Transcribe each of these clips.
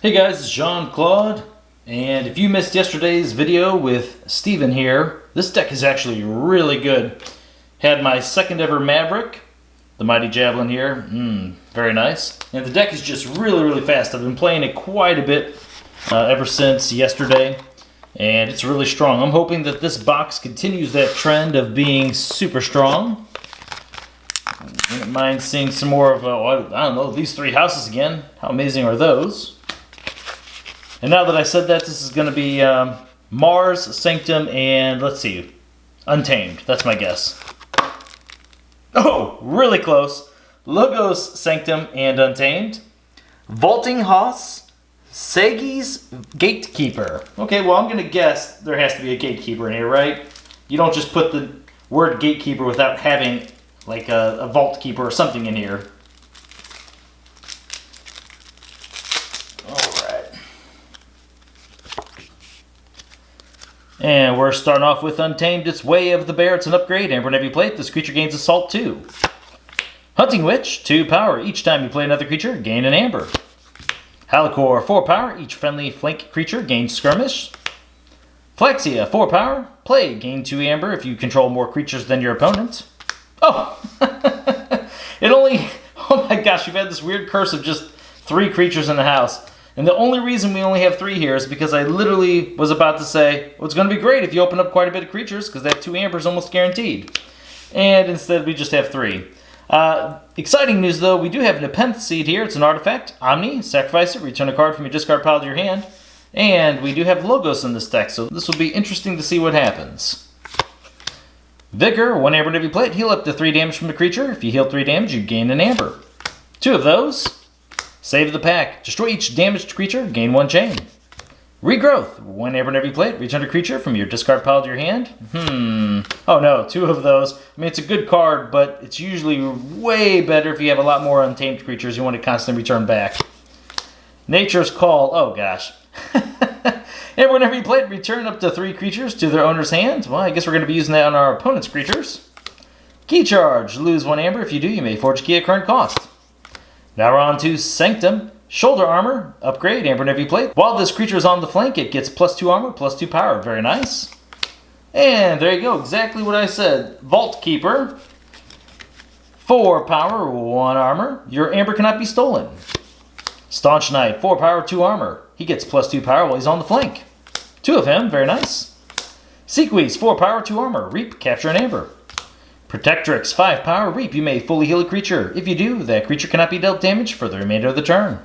Hey guys, it's Claude, and if you missed yesterday's video with Steven here, this deck is actually really good. Had my second ever Maverick, the Mighty Javelin here, very nice. And the deck is just really fast. I've been playing it quite a bit ever since yesterday, and it's really strong. I'm hoping that this box continues that trend of being super strong. I wouldn't mind seeing some more of, I don't know, these three houses again. How amazing are those? And now that I said that, this is going to be Mars, Sanctum, and let's see, Untamed. That's my guess. Oh, really close. Logos, Sanctum, and Untamed. Vaulting Hoss, Segi's Gatekeeper. Okay, well, I'm going to guess there has to be a Gatekeeper in here, right? You don't just put the word Gatekeeper without having like a Vault Keeper or something in here. And we're starting off with Untamed. It's Way of the Bear. It's an upgrade. Amber on every plate. This creature gains Assault 2. Hunting Witch, 2 power. Each time you play another creature, gain an Amber. Halicor, 4 power. Each friendly flank creature gains Skirmish. Flaxia, 4 power. Play, gain 2 Amber if you control more creatures than your opponent. Oh! It only... Oh my gosh, you've had this weird curse of just 3 creatures in the house. And the only reason we only have 3 here is because I literally was about to say, well, it's going to be great if you open up quite a bit of creatures, because that 2 Amber is almost guaranteed. And instead we just have 3. Exciting news though, we do have Nepenthe Seed here. It's an artifact. Omni, sacrifice it, return a card from your discard pile to your hand. And we do have Logos in this deck, so this will be interesting to see what happens. Vigor, 1 Amber in every plate. Heal up to 3 damage from the creature. If you heal 3 damage, you gain an Amber. 2 of those. Save the pack. Destroy each damaged creature, gain 1 chain. Regrowth. 1 Amber in every plate. Return a creature from your discard pile to your hand. Oh no, 2 of those. I mean, it's a good card, but it's usually way better if you have a lot more untamed creatures you want to constantly return back. Nature's Call. Oh gosh. Amber in every plate. Return up to 3 creatures to their owner's hand. Well, I guess we're going to be using that on our opponent's creatures. Key Charge. Lose 1 Amber. If you do, you may forge a key at current cost. Now we're on to Sanctum. Shoulder Armor, upgrade, Amber in every plate. While this creature is on the flank, it gets +2 armor, +2 power. Very nice. And there you go, exactly what I said. Vault Keeper, 4 power, 1 armor. Your Amber cannot be stolen. Staunch Knight, 4 power, 2 armor. He gets +2 power while he's on the flank. 2 of him, very nice. Sequeeze, 4 power, 2 armor. Reap, capture an Amber. Protectrix, 5 power, Reap. You may fully heal a creature. If you do, that creature cannot be dealt damage for the remainder of the turn.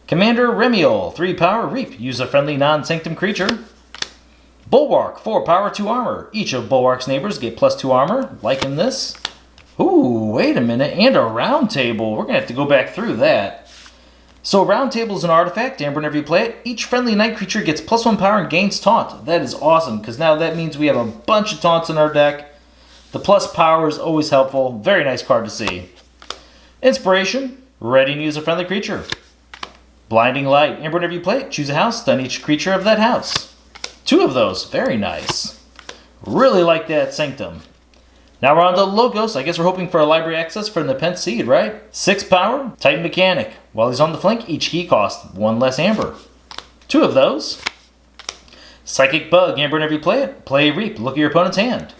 Commander Remiel, 3 power, Reap. Use a friendly non-sanctum creature. Bulwark, 4 power, 2 armor. Each of Bulwark's neighbors get +2 armor, like in this. Ooh, wait a minute, and a Round Table. We're going to have to go back through that. So Round Table is an artifact, Amber in every plate. Each friendly night creature gets +1 power and gains Taunt. That is awesome, because now that means we have a bunch of taunts in our deck. The plus power is always helpful. Very nice card to see. Inspiration. Ready to use a friendly creature. Blinding Light. Amber in every plate. Choose a house. Stun each creature of that house. 2 of those. Very nice. Really like that Sanctum. Now we're on to Logos. I guess we're hoping for a library access for the Nepenthe Seed, right? 6 power. Titan Mechanic. While he's on the flank, each key costs 1 less Amber. 2 of those. Psychic Bug. Amber in every plate. Play Reap. Look at your opponent's hand.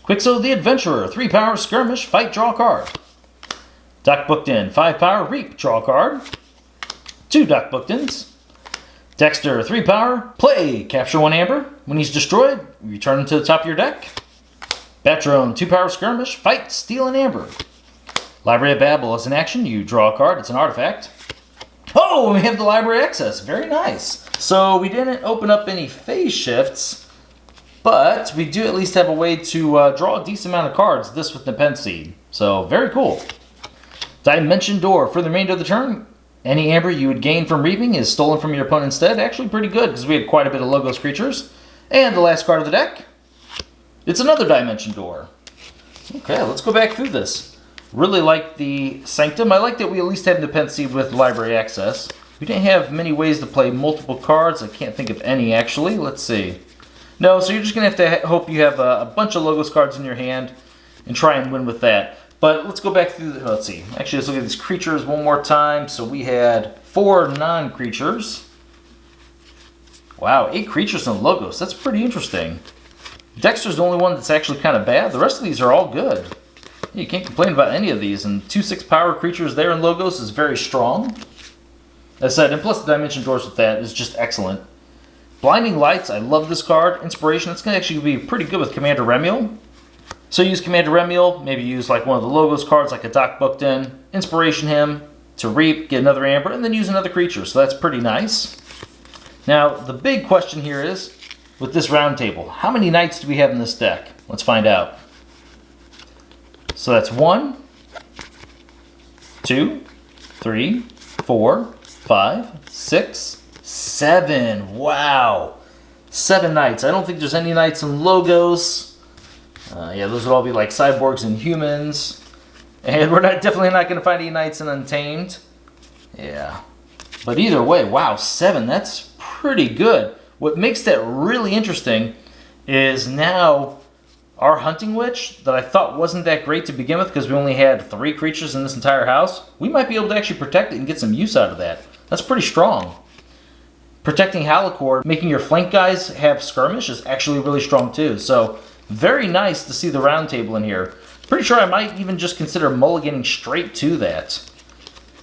Quixo the Adventurer, 3 power, Skirmish, fight, draw a card. Doc Bookton, 5 power, Reap, draw a card. 2 Doc Booktons. Dexter, 3 power, play, capture 1 Amber. When he's destroyed, return him to the top of your deck. Batdrone, 2 power, Skirmish, fight, steal an Amber. Library of Babel, as an action, you draw a card, it's an artifact. Oh, we have the library access, very nice. So we didn't open up any phase shifts, but we do at least have a way to draw a decent amount of cards, this with Nepenthe Seed. So, very cool. Dimension Door. For the remainder of the turn, any Amber you would gain from reaping is stolen from your opponent instead. Actually pretty good, because we had quite a bit of Logos creatures. And the last card of the deck, it's another Dimension Door. Okay, let's go back through this. Really like the Sanctum. I like that we at least have Nepenthe Seed with library access. We didn't have many ways to play multiple cards. I can't think of any, actually. Let's see. No, so you're just going to have to hope you have a bunch of Logos cards in your hand and try and win with that. But let's go back through let's see. Actually, let's look at these creatures one more time. So we had 4 non-creatures. Wow, 8 creatures and logos. That's pretty interesting. Dexter's the only one that's actually kind of bad. The rest of these are all good. You can't complain about any of these. And 2/6 power creatures there in logos is very strong. As I said, and plus the Dimension Doors with that is just excellent. Blinding Lights, I love this card. Inspiration, it's going to actually be pretty good with Commander Remiel. So use Commander Remiel, maybe use like one of the logos cards like a Doc Bookton, Inspiration him to reap, get another Amber, and then use another creature. So that's pretty nice. Now, the big question here is, with this round table, how many Knights do we have in this deck? Let's find out. So that's 1, 2, 3, 4, 5, 6, 7. Wow. 7 Knights. I don't think there's any Knights in logos. Yeah, those would all be like cyborgs and humans. And we're definitely not going to find any Knights in Untamed. Yeah. But either way, wow, 7. That's pretty good. What makes that really interesting is now our Hunting Witch, that I thought wasn't that great to begin with because we only had 3 creatures in this entire house, we might be able to actually protect it and get some use out of that. That's pretty strong. Protecting Halicore, making your flank guys have skirmish is actually really strong too. So very nice to see the round table in here. Pretty sure I might even just consider mulliganing straight to that.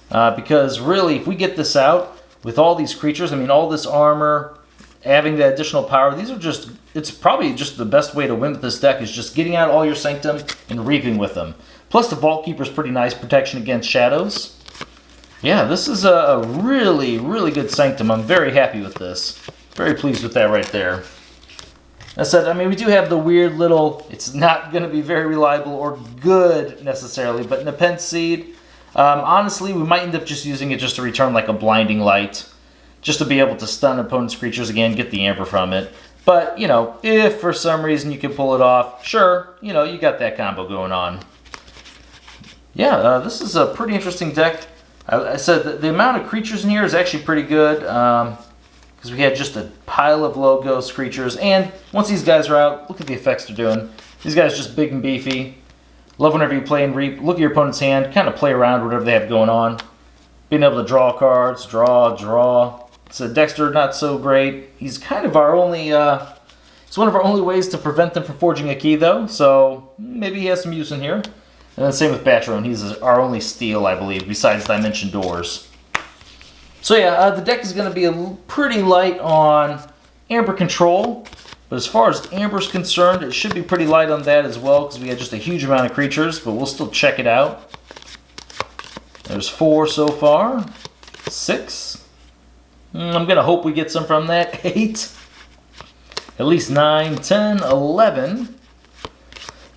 Because really, if we get this out with all these creatures, I mean all this armor, having that additional power, these are just, it's probably just the best way to win with this deck is just getting out all your Sanctum and reaping with them. Plus the Vault Keeper is pretty nice, protection against shadows. Yeah, this is a really, really good Sanctum. I'm very happy with this. Very pleased with that right there. That said, I mean, we do have the weird little, it's not going to be very reliable or good necessarily, but Nepenthe Seed, honestly, we might end up just using it just to return like a Blinding Light, just to be able to stun opponent's creatures again, get the Amber from it. But, you know, if for some reason you can pull it off, sure, you know, you got that combo going on. Yeah, this is a pretty interesting deck. I said the amount of creatures in here is actually pretty good, because we had just a pile of logos creatures, and once these guys are out, look at the effects they're doing. These guys are just big and beefy. Love whenever you play and reap, look at your opponent's hand, kind of play around whatever they have going on. Being able to draw cards, draw. So Dexter, not so great. He's kind of our only, it's one of our only ways to prevent them from forging a key though, so maybe he has some use in here. And then same with Batdrone, he's our only steal, I believe, besides Dimension Doors. So yeah, the deck is going to be pretty light on Amber control, but as far as Amber's concerned, it should be pretty light on that as well, because we had just a huge amount of creatures, but we'll still check it out. There's 4 so far, 6. I'm going to hope we get some from that, 8. At least 9, 10, 11.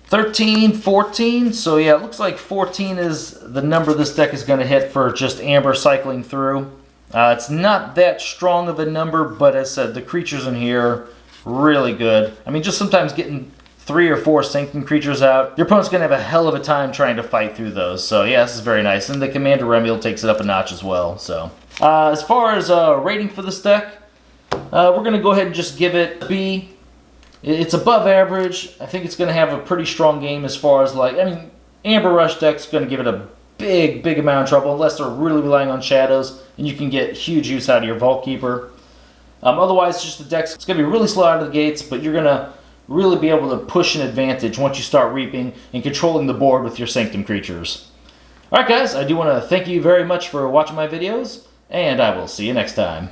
13, 14, so yeah, it looks like 14 is the number this deck is going to hit for just Amber cycling through. It's not that strong of a number, but as I said, the creatures in here, really good. I mean, just sometimes getting 3 or 4 Sanctum creatures out, your opponent's going to have a hell of a time trying to fight through those. So yeah, this is very nice, and the Commander Remiel takes it up a notch as well. So as far as rating for this deck, we're going to go ahead and just give it B. It's above average. I think it's going to have a pretty strong game as far as like, I mean, Amber Rush deck's going to give it a big amount of trouble unless they're really relying on shadows, and you can get huge use out of your Vault Keeper. Otherwise, just the deck's it's going to be really slow out of the gates, but you're going to really be able to push an advantage once you start reaping and controlling the board with your Sanctum creatures. Alright guys, I do want to thank you very much for watching my videos, and I will see you next time.